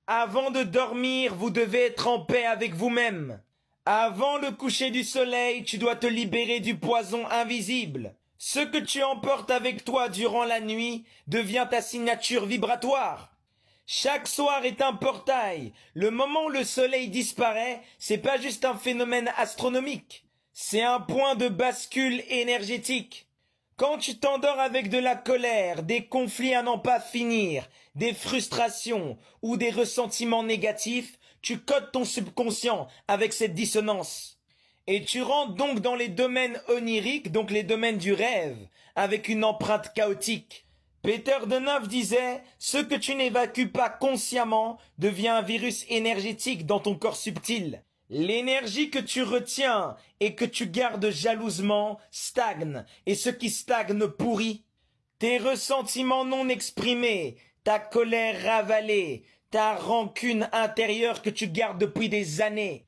Avant de dormir, vous devez être en paix avec vous-même. Avant le coucher du soleil, tu dois te libérer du poison invisible. Ce que tu emportes avec toi durant la nuit devient ta signature vibratoire. Chaque soir est un portail. Le moment où le soleil disparaît, c'est pas juste un phénomène astronomique. C'est un point de bascule énergétique. Quand tu t'endors avec de la colère, des conflits à n'en pas finir, des frustrations ou des ressentiments négatifs, tu codes ton subconscient avec cette dissonance. Et tu rentres donc dans les domaines oniriques, donc les domaines du rêve, avec une empreinte chaotique. Peter Deneuve disait, ce que tu n'évacues pas consciemment devient un virus énergétique dans ton corps subtil. L'énergie que tu retiens et que tu gardes jalousement stagne, et ce qui stagne pourrit. Tes ressentiments non exprimés, ta colère ravalée, ta rancune intérieure que tu gardes depuis des années,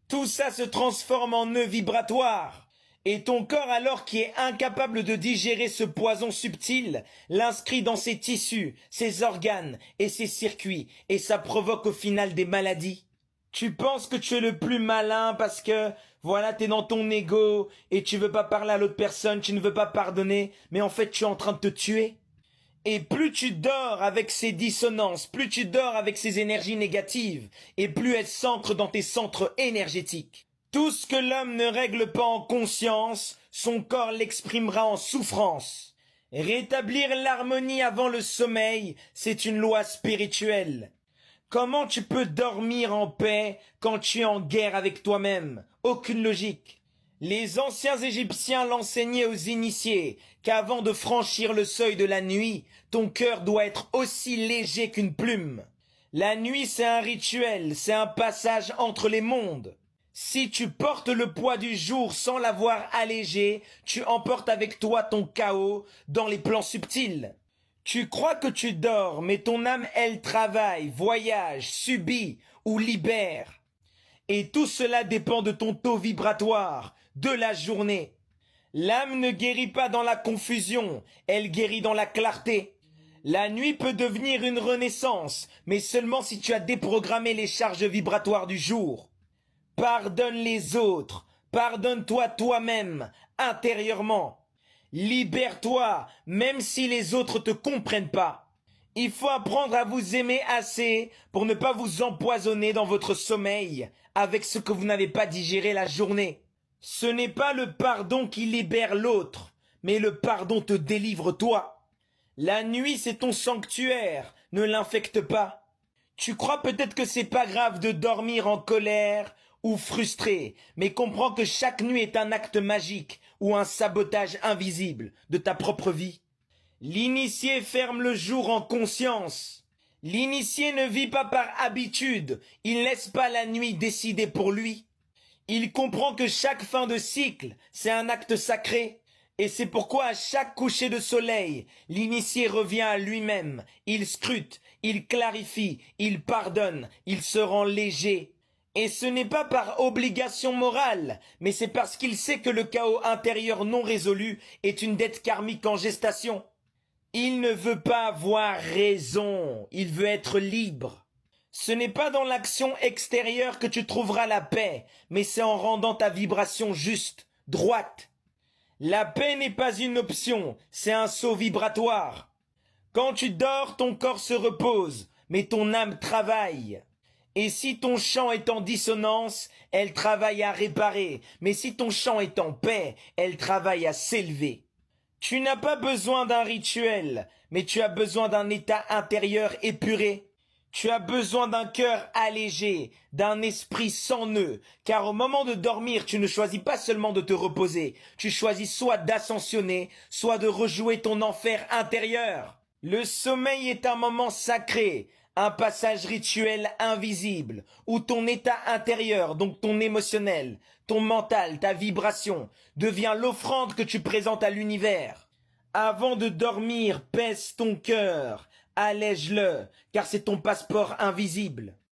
tout ça se transforme en nœud vibratoire. Et ton corps, alors qui est incapable de digérer ce poison subtil, l'inscrit dans ses tissus, ses organes et ses circuits, et ça provoque au final des maladies. Tu penses que tu es le plus malin parce que, voilà, t'es dans ton ego et tu veux pas parler à l'autre personne, tu ne veux pas pardonner, mais en fait tu es en train de te tuer. Et plus tu dors avec ces dissonances, plus tu dors avec ces énergies négatives, et plus elles s'ancrent dans tes centres énergétiques. Tout ce que l'homme ne règle pas en conscience, son corps l'exprimera en souffrance. Rétablir l'harmonie avant le sommeil, c'est une loi spirituelle. Comment tu peux dormir en paix quand tu es en guerre avec toi-même? Aucune logique. Les anciens Égyptiens l'enseignaient aux initiés qu'avant de franchir le seuil de la nuit, ton cœur doit être aussi léger qu'une plume. La nuit, c'est un rituel, c'est un passage entre les mondes. Si tu portes le poids du jour sans l'avoir allégé, tu emportes avec toi ton chaos dans les plans subtils. Tu crois que tu dors, mais ton âme, elle travaille, voyage, subit ou libère. Et tout cela dépend de ton taux vibratoire, de la journée. L'âme ne guérit pas dans la confusion, elle guérit dans la clarté. La nuit peut devenir une renaissance, mais seulement si tu as déprogrammé les charges vibratoires du jour. Pardonne les autres, pardonne-toi toi-même, intérieurement. Libère-toi, même si les autres te comprennent pas. Il faut apprendre à vous aimer assez pour ne pas vous empoisonner dans votre sommeil avec ce que vous n'avez pas digéré la journée. Ce n'est pas le pardon qui libère l'autre, mais le pardon te délivre toi. La nuit, c'est ton sanctuaire, ne l'infecte pas. Tu crois peut-être que c'est pas grave de dormir en colère ou frustré, mais comprends que chaque nuit est un acte magique ou un sabotage invisible de ta propre vie. L'initié ferme le jour en conscience. L'initié ne vit pas par habitude, il laisse pas la nuit décider pour lui. Il comprend que chaque fin de cycle, c'est un acte sacré. Et c'est pourquoi à chaque coucher de soleil, l'initié revient à lui-même. Il scrute, il clarifie, il pardonne, il se rend léger. Et ce n'est pas par obligation morale, mais c'est parce qu'il sait que le chaos intérieur non résolu est une dette karmique en gestation. Il ne veut pas avoir raison, il veut être libre. Ce n'est pas dans l'action extérieure que tu trouveras la paix, mais c'est en rendant ta vibration juste, droite. La paix n'est pas une option, c'est un saut vibratoire. Quand tu dors, ton corps se repose, mais ton âme travaille. Et si ton chant est en dissonance, elle travaille à réparer, mais si ton chant est en paix, elle travaille à s'élever. Tu n'as pas besoin d'un rituel, mais tu as besoin d'un état intérieur épuré. Tu as besoin d'un cœur allégé, d'un esprit sans nœud, car au moment de dormir, tu ne choisis pas seulement de te reposer, tu choisis soit d'ascensionner, soit de rejouer ton enfer intérieur. Le sommeil est un moment sacré, un passage rituel invisible, où ton état intérieur, donc ton émotionnel, ton mental, ta vibration, devient l'offrande que tu présentes à l'univers. Avant de dormir, pèse ton cœur, allège-le, car c'est ton passeport invisible.